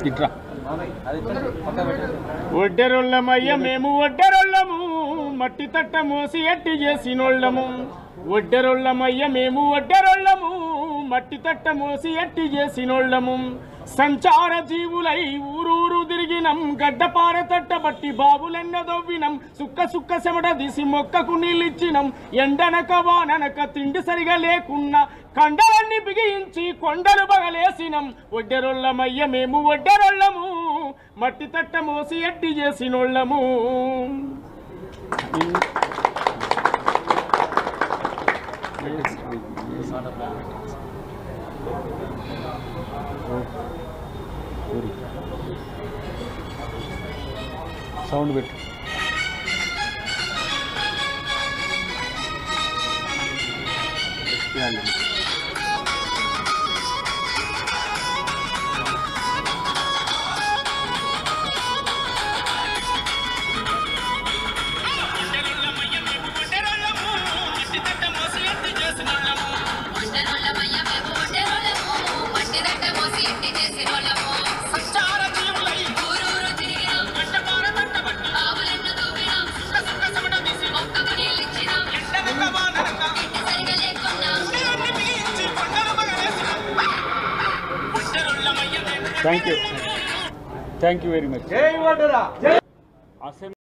ఇట్రా ఒడ్డెరొల్లమయ్య మేము ఒడ్డెరొల్లము మట్టి తట్ట మోసి ఎట్టి చేసినోళ్ళము ఒడ్డెరొల్లమయ్య మేము ఒడ్డెరొల్లము మట్టి తట్ట మోసి ఎట్టి చేసినోళ్ళము సంచార జీవులై ఊరూరు తిరిగినం గడ్డపార తట్ట బట్టి బాబులెన్న దొవ్వినం సుక్క సుక్క చెమట తీసి మొక్కకు నీళ్ళిచ్చినం ఎండనక వాననక తిండి సరిగా లేకున్నా కండలన్నీ బిగించి కొండలు బగలేసినం ఒడ్డెరొల్లమయ్య మేము ఒడ్డెరొల్లము మట్టి తట్ట మోసి ఎట్టి చేసినోళ్ళము సౌండ్ పెట్టు Thank you very much.